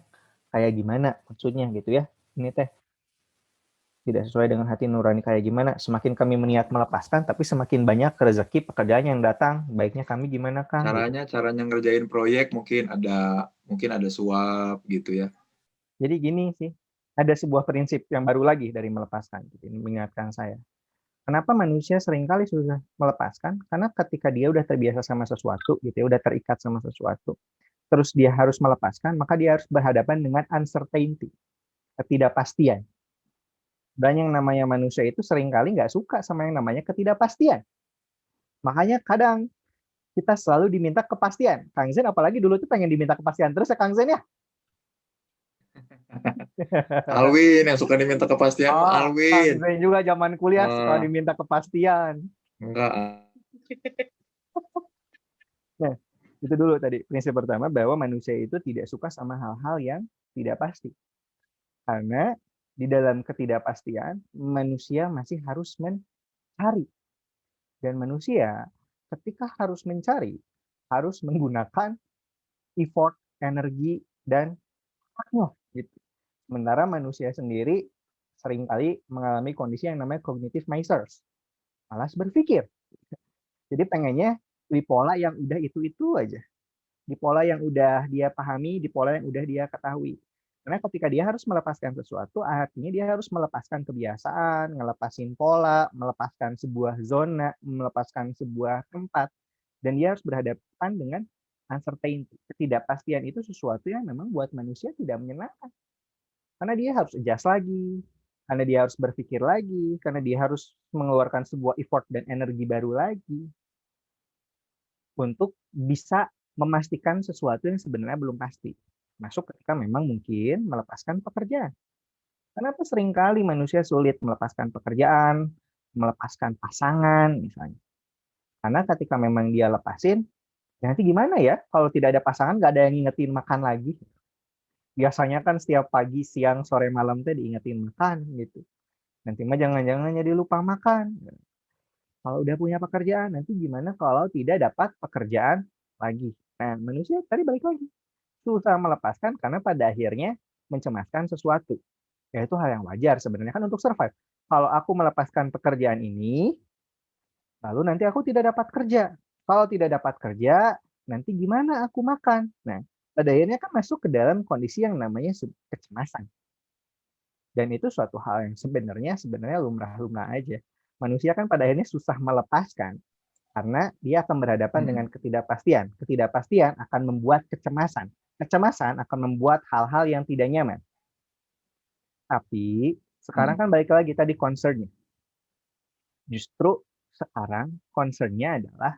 kayak gimana maksudnya gitu ya. Ini teh tidak sesuai dengan hati nurani kayak gimana. Semakin kami meniat melepaskan, tapi semakin banyak rezeki pekerjaan yang datang. Baiknya kami gimana Kang? Gitu. Caranya ngerjain proyek mungkin ada suap gitu ya. Jadi gini sih, ada sebuah prinsip yang baru lagi dari melepaskan. Gitu. Ini mengingatkan saya. Kenapa manusia seringkali susah melepaskan? Karena ketika dia udah terbiasa sama sesuatu, gitu ya, udah terikat sama sesuatu, terus dia harus melepaskan, maka dia harus berhadapan dengan uncertainty, ketidakpastian. Dan yang namanya manusia itu seringkali nggak suka sama yang namanya ketidakpastian. Makanya kadang kita selalu diminta kepastian. Kang Zen apalagi dulu tuh pengen diminta kepastian terus ya Kang Zen ya. Alwin yang suka diminta kepastian mah Kang Alwin. Zen juga zaman kuliah suka Ah, diminta kepastian. enggak. Nah, itu dulu tadi prinsip pertama bahwa manusia itu tidak suka sama hal-hal yang tidak pasti. Karena di dalam ketidakpastian manusia masih harus mencari. Dan manusia ketika harus mencari harus menggunakan effort, energi dan otaknya gitu. Sementara manusia sendiri seringkali mengalami kondisi yang namanya cognitive misers. Malas berpikir. Jadi pengennya di pola yang udah itu aja. Di pola yang udah dia pahami, di pola yang udah dia ketahui. Karena ketika dia harus melepaskan sesuatu, artinya dia harus melepaskan kebiasaan, ngelepasin pola, melepaskan sebuah zona, melepaskan sebuah tempat. Dan dia harus berhadapan dengan uncertainty. Ketidakpastian itu sesuatu yang memang buat manusia tidak menyenangkan. Karena dia harus adjust lagi, karena dia harus berpikir lagi, karena dia harus mengeluarkan sebuah effort dan energi baru lagi untuk bisa memastikan sesuatu yang sebenarnya belum pasti. Masuk ketika memang mungkin melepaskan pekerjaan. Kenapa seringkali manusia sulit melepaskan pekerjaan, melepaskan pasangan misalnya. Karena ketika memang dia lepasin, ya nanti gimana ya kalau tidak ada pasangan, nggak ada yang ngingetin makan lagi. Biasanya kan setiap pagi, siang, sore, malam teh diingetin makan gitu. Nanti mah jangan-jangan jadi lupa makan. Kalau udah punya pekerjaan, nanti gimana kalau tidak dapat pekerjaan lagi. Nah, manusia tadi balik lagi. Susah melepaskan karena pada akhirnya mencemaskan sesuatu. Ya itu hal yang wajar sebenarnya kan untuk survive. Kalau aku melepaskan pekerjaan ini, lalu nanti aku tidak dapat kerja. Kalau tidak dapat kerja, nanti gimana aku makan? Nah, pada akhirnya kan masuk ke dalam kondisi yang namanya kecemasan. Dan itu suatu hal yang sebenarnya lumrah-lumrah aja. Manusia kan pada akhirnya susah melepaskan karena dia akan berhadapan dengan ketidakpastian. Ketidakpastian akan membuat kecemasan. Kecemasan akan membuat hal-hal yang tidak nyaman. Tapi sekarang kan balik lagi tadi concern-nya. Justru sekarang concern-nya adalah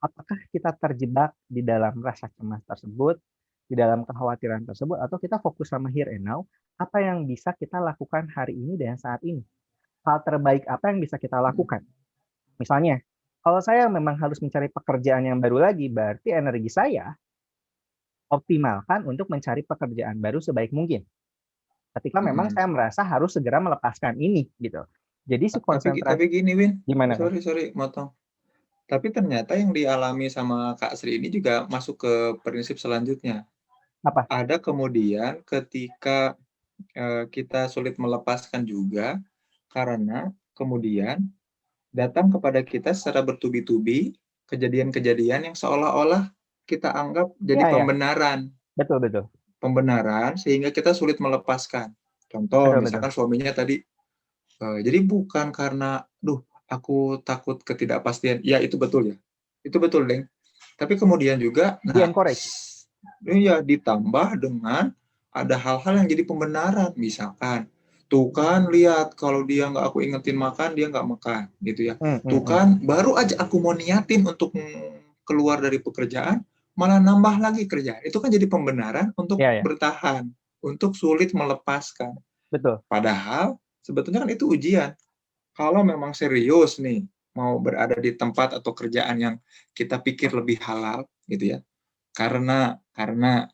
apakah kita terjebak di dalam rasa cemas tersebut, di dalam kekhawatiran tersebut, atau kita fokus sama here and now, apa yang bisa kita lakukan hari ini dan saat ini. Hal terbaik apa yang bisa kita lakukan. Misalnya, kalau saya memang harus mencari pekerjaan yang baru lagi, berarti energi saya optimalkan untuk mencari pekerjaan baru sebaik mungkin. Ketika memang saya merasa harus segera melepaskan ini, gitu. Jadi si konsentrasi. Tapi gini, Win. Gimana? Sorry, motong. Tapi ternyata yang dialami sama Kak Sri ini juga masuk ke prinsip selanjutnya. Apa? ada kemudian ketika kita sulit melepaskan juga karena kemudian datang kepada kita secara bertubi-tubi kejadian-kejadian yang seolah-olah kita anggap jadi Iya ya, pembenaran. betul betul. Pembenaran sehingga kita sulit melepaskan. Contoh, Betul betul. misalkan suaminya tadi, jadi bukan karena, "Duh, aku takut ketidakpastian." Ya, itu betul ya. Itu betul, Deng. Tapi kemudian juga, nah, Di-encourage. iya, ditambah dengan ada hal-hal yang jadi pembenaran. Misalkan, "Tuh kan lihat kalau dia nggak aku ingetin makan, dia nggak makan." Gitu ya. "Tuh Mhm. kan baru aja aku mau niatin untuk keluar dari pekerjaan, malah nambah lagi kerjaan." Itu kan jadi pembenaran untuk Iya ya, bertahan, untuk sulit melepaskan. betul. Padahal sebetulnya kan itu ujian. Kalau memang serius nih, mau berada di tempat atau kerjaan yang kita pikir lebih halal gitu ya, karena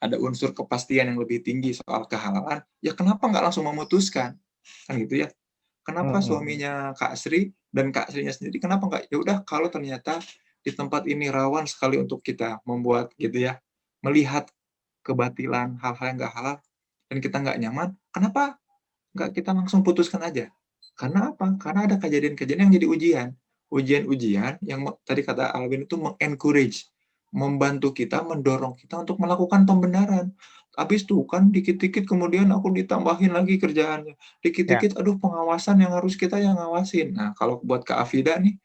ada unsur kepastian yang lebih tinggi soal kehalalan, ya kenapa nggak langsung memutuskan? Kan gitu ya. Kenapa Mhm. suaminya Kak Sri dan Kak Srinya sendiri kenapa nggak, ya udah kalau ternyata di tempat ini rawan sekali untuk kita membuat gitu ya, melihat kebatilan hal-hal yang nggak halal dan kita nggak nyaman, kenapa nggak kita langsung putuskan aja? Karena apa? Karena ada kejadian-kejadian yang jadi ujian. Ujian-ujian yang tadi kata Alvin itu meng-encourage, membantu kita, mendorong kita untuk melakukan pembenaran. Habis tuh kan dikit-dikit kemudian aku ditambahin lagi kerjaannya. Ya, Dikit-dikit, aduh pengawasan yang harus kita yang ngawasin. Nah, kalau buat Kak Afida nih,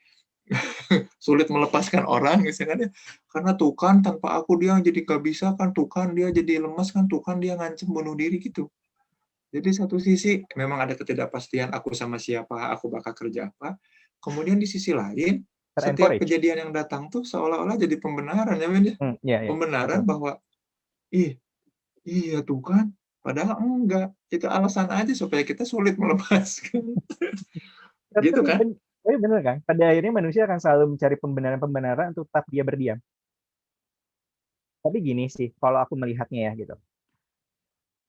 sulit melepaskan orang misalnya, karena tuh kan tanpa aku dia jadi gak bisa kan, tuh kan dia jadi lemes kan, tuh kan dia ngancem bunuh diri gitu. Jadi satu sisi memang ada ketidakpastian aku sama siapa, aku bakal kerja apa. Kemudian di sisi lain, setiap ter-encourage. kejadian yang datang tuh seolah-olah jadi pembenaran ya, Ben, ya. Iya iya, Pembenaran betul. bahwa, "Ih, iya tuh kan." Padahal enggak, itu alasan aja supaya kita sulit melepaskan. Gitu Tapi kan? tapi bener kan, pada akhirnya manusia akan selalu mencari pembenaran-pembenaran untuk tetap dia berdiam. Tapi gini sih, kalau aku melihatnya ya gitu.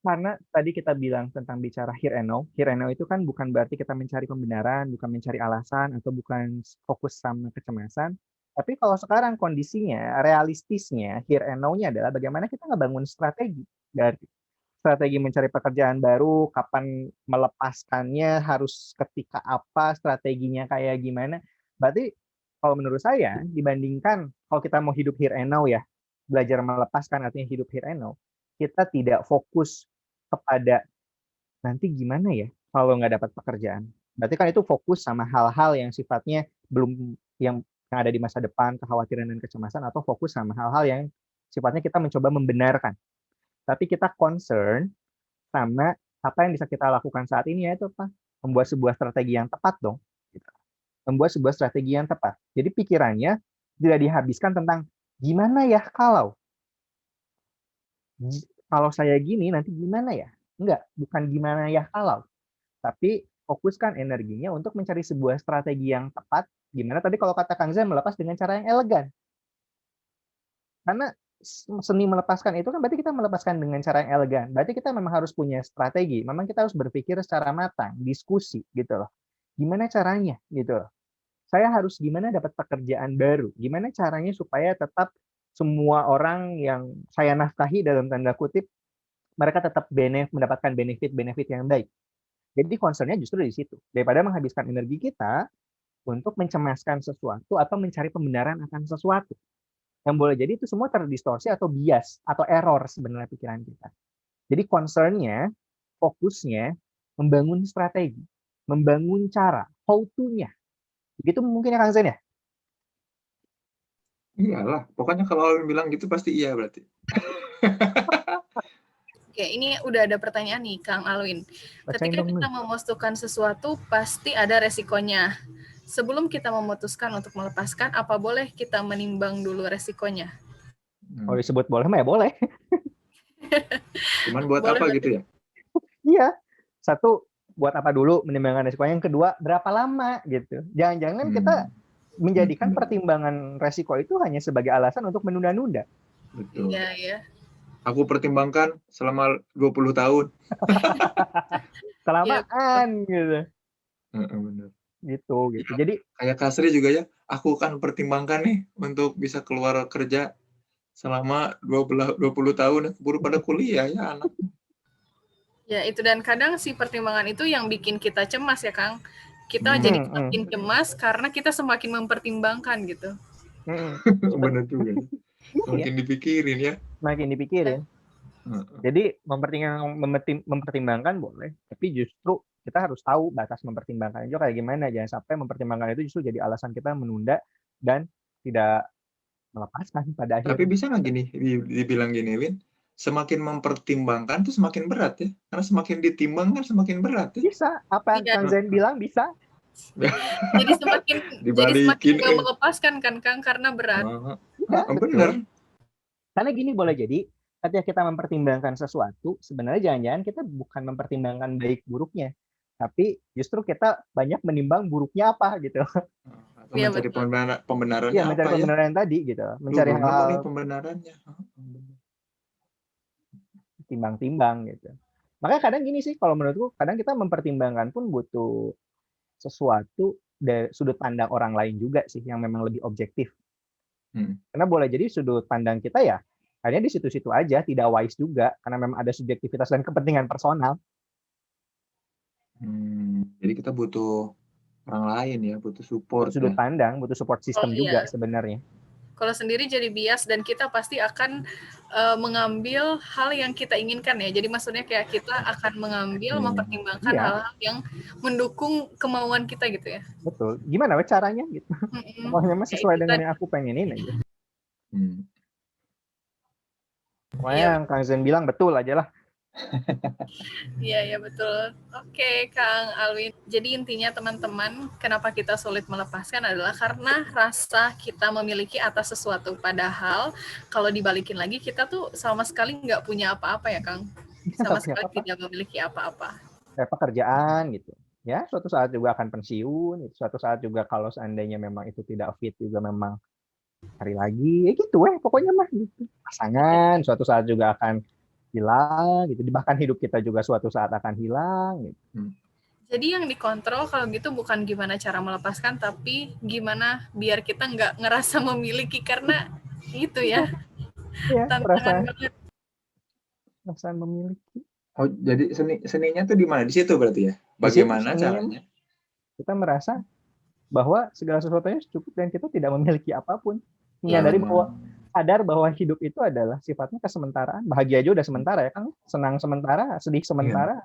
Karena tadi kita bilang tentang bicara here and now. Here and now itu kan bukan berarti kita mencari pembenaran, bukan mencari alasan, atau bukan fokus sama kecemasan. Tapi kalau sekarang kondisinya, realistisnya, here and now-nya adalah bagaimana kita ngebangun strategi. Dari strategi mencari pekerjaan baru, kapan melepaskannya, harus ketika apa, strateginya kayak gimana. Berarti kalau menurut saya, dibandingkan kalau kita mau hidup here and now ya, belajar melepaskan artinya hidup here and now, kita tidak fokus kepada nanti gimana ya kalau nggak dapat pekerjaan. Berarti kan itu fokus sama hal-hal yang sifatnya belum yang ada di masa depan, kekhawatiran dan kecemasan, atau fokus sama hal-hal yang sifatnya kita mencoba membenarkan. Tapi kita concern sama apa yang bisa kita lakukan saat ini, yaitu apa? Membuat sebuah strategi yang tepat dong. Gitu. Membuat sebuah strategi yang tepat. Jadi pikirannya tidak dihabiskan tentang gimana ya kalau saya gini nanti gimana ya? Enggak, bukan gimana ya kalau, tapi fokuskan energinya untuk mencari sebuah strategi yang tepat, gimana tadi kalau kata Kang Zai melepas dengan cara yang elegan. Karena seni melepaskan itu kan berarti kita melepaskan dengan cara yang elegan. Berarti kita memang harus punya strategi, memang kita harus berpikir secara matang, diskusi gitu loh. Gimana caranya gitu loh. Saya harus gimana dapat pekerjaan baru, gimana caranya supaya tetap semua orang yang saya nafkahi dalam tanda kutip, mereka tetap mendapatkan benefit-benefit yang baik. Jadi concern-nya justru di situ. Daripada menghabiskan energi kita untuk mencemaskan sesuatu atau mencari pembenaran akan sesuatu. Yang boleh jadi itu semua terdistorsi atau bias atau error sebenarnya pikiran kita. Jadi concern-nya, fokusnya membangun strategi, membangun cara, how to-nya. Begitu mungkin ya Kang Zen ya? Iyalah, pokoknya kalau Alvin bilang gitu pasti iya berarti. Oke, ini udah ada pertanyaan nih, Kang Alwin. Bacain Ketika dong kita nih. memutuskan sesuatu, pasti ada resikonya. Sebelum kita memutuskan untuk melepaskan, apa boleh kita menimbang dulu resikonya? Kalau disebut boleh mah ya boleh. Cuman buat Boleh apa berarti. gitu ya? Iya. Satu, buat apa dulu menimbangkan resiko. Yang kedua, berapa lama gitu. Jangan-jangan kita menjadikan pertimbangan resiko itu hanya sebagai alasan untuk menunda-nunda. Betul. Iya, ya. Aku pertimbangkan selama 20 tahun. Kelamaan gitu. Benar. Gitu. Ya, Jadi kayak Kak Sri juga ya, aku kan pertimbangkan nih untuk bisa keluar kerja selama 20 tahun keburu pada kuliah ya anak. Ya, itu dan kadang si pertimbangan itu yang bikin kita cemas ya, Kang. Kita jadi semakin cemas karena kita semakin mempertimbangkan gitu. Benar juga. Iya, Semakin dipikirin ya. makin dipikirin. Jadi mempertimbangkan boleh, tapi justru kita harus tahu batas mempertimbangkan itu kayak gimana. Jangan sampai mempertimbangkan itu justru jadi alasan kita menunda dan tidak melepaskan pada Tapi akhirnya. bisa nggak gini, dibilang gini, Win? Semakin mempertimbangkan tuh semakin berat ya. Karena semakin ditimbang kan semakin berat ya. Bisa, apa yang Iya. Kang Zain bilang bisa. Jadi semakin Dibalikin, nggak melepaskan kan, Kang, karena berat. Iya, bener. Karena gini boleh jadi, ketika kita mempertimbangkan sesuatu, sebenarnya jangan-jangan kita bukan mempertimbangkan baik buruknya, tapi justru kita banyak menimbang buruknya apa gitu. Atau mencari pembenarannya Iya, mencari apa ya? pembenaran tadi gitu, mencari Belum nemu hal-hal nih pembenarannya. timbang-timbang gitu. Makanya kadang gini sih, kalau menurutku, kadang kita mempertimbangkan pun butuh sesuatu dari sudut pandang orang lain juga sih, yang memang lebih objektif. Karena boleh jadi sudut pandang kita ya, hanya di situ-situ aja, tidak wise juga, karena memang ada subjektivitas dan kepentingan personal. Jadi kita butuh orang lain ya, butuh support. Sudut pandang, butuh support system juga sebenarnya. Kalau sendiri jadi bias dan kita pasti akan mengambil hal yang kita inginkan ya. Jadi maksudnya kayak kita akan mengambil, mempertimbangkan hal-hal yang mendukung kemauan kita gitu ya. Betul. Gimana caranya gitu? Pokoknya mah sesuai dengan yang aku pengenin aja. Pokoknya yang Kang Zen bilang betul aja lah. Iya, betul. Oke, Kang Alwin. Jadi intinya teman-teman, kenapa kita sulit melepaskan adalah karena rasa kita memiliki atas sesuatu. Padahal kalau dibalikin lagi, kita tuh sama sekali nggak punya apa-apa ya, Kang. Sama sekali tidak memiliki apa-apa. Kayak pekerjaan gitu. Ya, suatu saat juga akan pensiun. Suatu saat juga kalau seandainya memang itu tidak fit juga memang cari lagi. Ya gitu pokoknya mah gitu. Pasangan suatu saat juga akan hilang gitu, bahkan hidup kita juga suatu saat akan hilang gitu. Jadi yang dikontrol kalau gitu bukan gimana cara melepaskan, tapi gimana biar kita nggak ngerasa memiliki, karena gitu ya. Iya, tantangan banget. Perasaan memiliki. Oh, jadi seninya tuh di mana? Di situ berarti ya? Bagaimana caranya? Kita merasa bahwa segala sesuatunya cukup dan kita tidak memiliki apapun. Menyadari bahwa sadar bahwa hidup itu adalah sifatnya kesementaraan. Bahagia aja udah sementara ya kan, senang sementara, sedih sementara,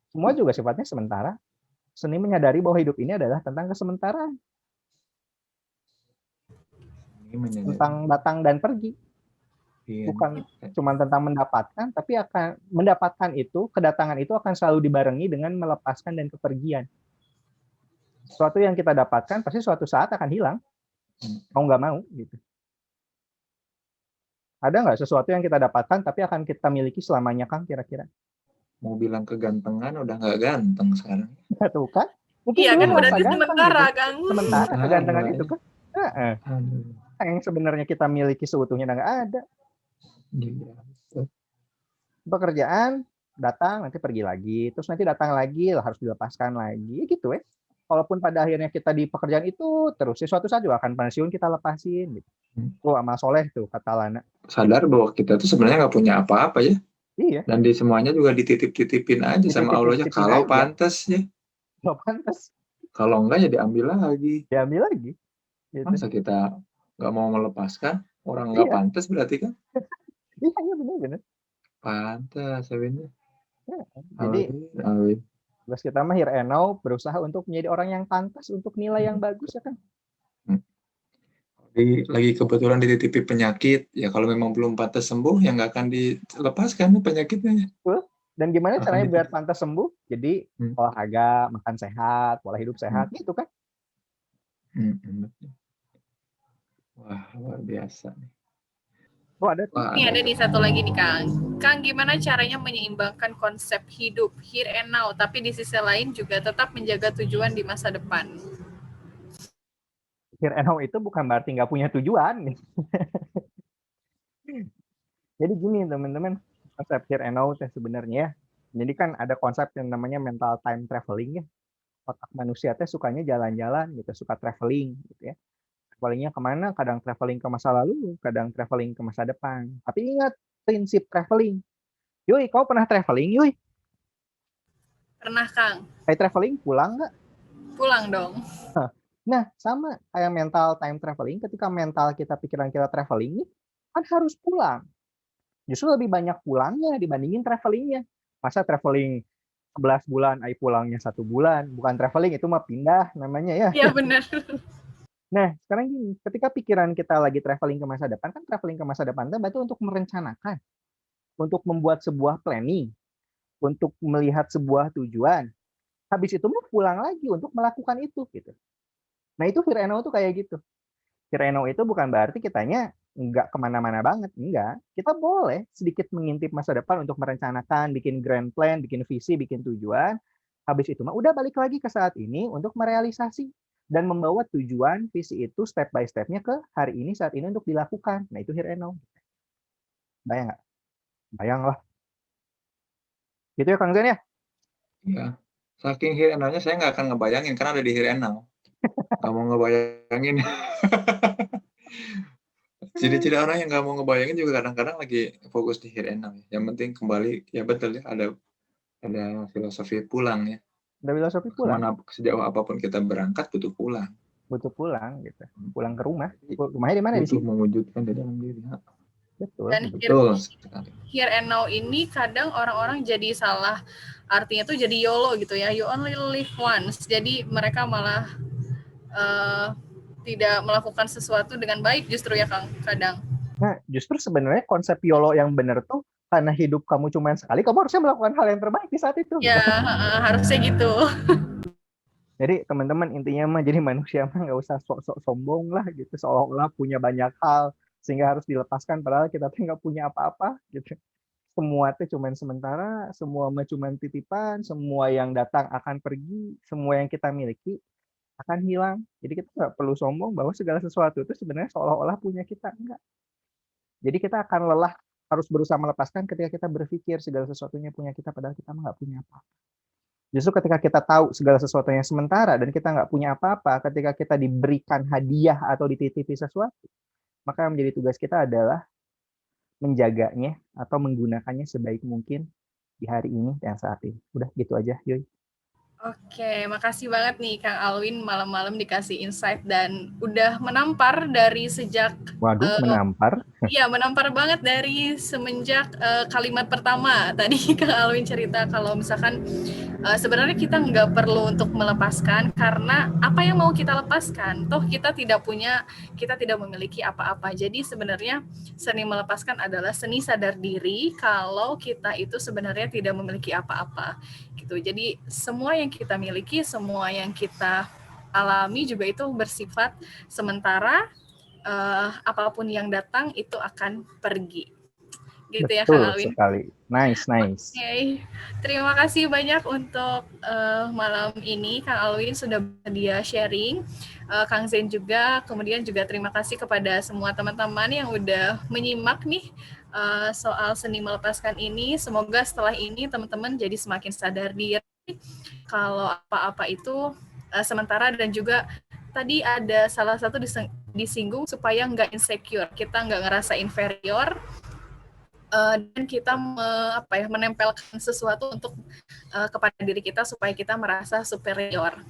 semua juga sifatnya sementara. Seni menyadari bahwa hidup ini adalah tentang kesementaraan, tentang datang dan pergi, bukan cuma tentang mendapatkan, tapi akan mendapatkan itu, kedatangan itu akan selalu dibarengi dengan melepaskan dan kepergian. Sesuatu yang kita dapatkan pasti suatu saat akan hilang, mau nggak mau gitu. Ada nggak sesuatu yang kita dapatkan tapi akan kita miliki selamanya, Kang, kira-kira? Mau bilang kegantengan udah nggak ganteng sekarang. Tuh kan? Mungkin iya kan, berarti sementara, gitu. Kang. Sementara kegantengan itu kan. Yang sebenarnya kita miliki seutuhnya nggak ada. Pekerjaan datang nanti pergi lagi, terus nanti datang lagi harus dilepaskan lagi, gitu Walaupun pada akhirnya kita di pekerjaan itu terus, suatu saat juga akan pensiun kita lepasin gitu. Tuh amal soleh tuh kata Lana. Sadar bahwa kita tuh sebenarnya nggak punya apa-apa ya. Iya. Dan di semuanya juga dititip-titipin aja sama Allah aja. Kalau pantas ya. Kalau pantas. Kalau enggak ya diambil lagi. Diambil lagi. Gitu. Masa kita nggak mau melepaskan orang nggak pantas berarti kan? Iya benar-benar. Pantas sebenarnya. Ya, jadi tugas kita mah here and now berusaha untuk menjadi orang yang pantas untuk nilai yang bagus ya kan. Lagi kebetulan dititipi penyakit, ya kalau memang belum pantas sembuh ya nggak akan dilepaskan penyakitnya. Dan gimana caranya biar pantas sembuh? Jadi olahraga, makan sehat, pola hidup sehat gitu kan. Wah, luar biasa nih. Ini ada nih satu lagi nih, Kang. Kang, gimana caranya menyeimbangkan konsep hidup here and now, tapi di sisi lain juga tetap menjaga tujuan di masa depan? Here and now itu bukan berarti nggak punya tujuan. Jadi gini teman-teman, konsep here and now sebenarnya, jadi kan ada konsep yang namanya mental time traveling ya. Otak manusia sukanya jalan-jalan gitu, suka traveling gitu ya. travelingnya kemana, kadang traveling ke masa lalu, kadang traveling ke masa depan. Tapi ingat prinsip traveling. Yuy, kau pernah traveling, Yuy? Pernah, Kang. Kayak traveling pulang nggak? Pulang dong. Nah, sama kayak mental time traveling, ketika mental kita, pikiran kita traveling nih, kan harus pulang. Justru lebih banyak pulangnya dibandingin travelingnya. Masa traveling 11 bulan, ai pulangnya 1 bulan. Bukan traveling, itu mah pindah namanya ya. Iya, benar. Nah, sekarang gini, ketika pikiran kita lagi traveling ke masa depan, kan traveling ke masa depan itu berarti untuk merencanakan, untuk membuat sebuah planning, untuk melihat sebuah tujuan. Habis itu mau pulang lagi untuk melakukan itu gitu. Nah, itu here and now tuh kayak gitu. Here and now itu bukan berarti kitanya nggak kemana-mana banget, enggak. Kita boleh sedikit mengintip masa depan untuk merencanakan, bikin grand plan, bikin visi, bikin tujuan. Habis itu mah udah balik lagi ke saat ini untuk merealisasi dan membawa tujuan visi itu step by step-nya ke hari ini, saat ini untuk dilakukan. Nah, itu here and now. Bayang nggak? Bayang lah. Gitu ya, Kang Zen ya? Iya. Saking here and now-nya saya nggak akan ngebayangin, karena ada di here and now. Nggak mau ngebayangin. Ciri-ciri orang yang nggak mau ngebayangin juga kadang-kadang lagi fokus di here and now. Yang penting kembali, ya betul ya, ada filosofi pulang ya. Ada filosofi pulang. Sejauh apapun kita berangkat, butuh pulang. Butuh pulang gitu. Pulang ke rumah. Rumahnya di mana di Butuh sini? mewujudkan di dalam diri. Betul. Dan Betul. here and now ini kadang orang-orang jadi salah. Artinya tuh jadi YOLO gitu ya. You only live once. Jadi mereka malah tidak melakukan sesuatu dengan baik justru ya, Kang, kadang. Nah, justru sebenarnya konsep YOLO yang benar tuh, karena hidup kamu cuma sekali, kamu harusnya melakukan hal yang terbaik di saat itu. Ya, harusnya gitu. Jadi teman-teman, intinya mah jadi manusia mah nggak usah sok-sok sombong lah gitu, seolah-olah punya banyak hal sehingga harus dilepaskan, padahal kita tuh nggak punya apa-apa gitu. Semua tuh cuma sementara, semua mah cuma titipan, semua yang datang akan pergi, semua yang kita miliki akan hilang. Jadi kita nggak perlu sombong bahwa segala sesuatu itu sebenarnya seolah-olah punya kita, enggak. Jadi kita akan lelah, harus berusaha melepaskan ketika kita berpikir segala sesuatunya punya kita, padahal kita nggak punya apa-apa. Justru ketika kita tahu segala sesuatunya sementara dan kita nggak punya apa-apa, ketika kita diberikan hadiah atau dititipi sesuatu, maka yang menjadi tugas kita adalah menjaganya atau menggunakannya sebaik mungkin di hari ini dan saat ini. Udah gitu aja, Yoy. Oke, makasih banget nih Kang Alwin malam-malam dikasih insight dan udah menampar dari sejak Menampar. Iya, menampar banget dari semenjak kalimat pertama tadi Kang Alwin cerita kalau misalkan sebenarnya kita nggak perlu untuk melepaskan karena apa yang mau kita lepaskan, toh kita tidak memiliki apa-apa. Jadi sebenarnya seni melepaskan adalah seni sadar diri kalau kita itu sebenarnya tidak memiliki apa-apa gitu. Jadi semua yang kita miliki, semua yang kita alami juga itu bersifat sementara. Apapun yang datang itu akan pergi. Gitu ya, Kang Alwin. Betul sekali. Nice. Okay. Terima kasih banyak untuk malam ini Kang Alwin sudah bersedia sharing. Kang Zen juga, kemudian juga terima kasih kepada semua teman-teman yang udah menyimak nih soal seni melepaskan ini. Semoga setelah ini teman-teman jadi semakin sadar diri kalau apa-apa itu sementara, dan juga tadi ada salah satu disinggung supaya nggak insecure, kita nggak ngerasa inferior, dan kita menempelkan sesuatu untuk kepada diri kita supaya kita merasa superior.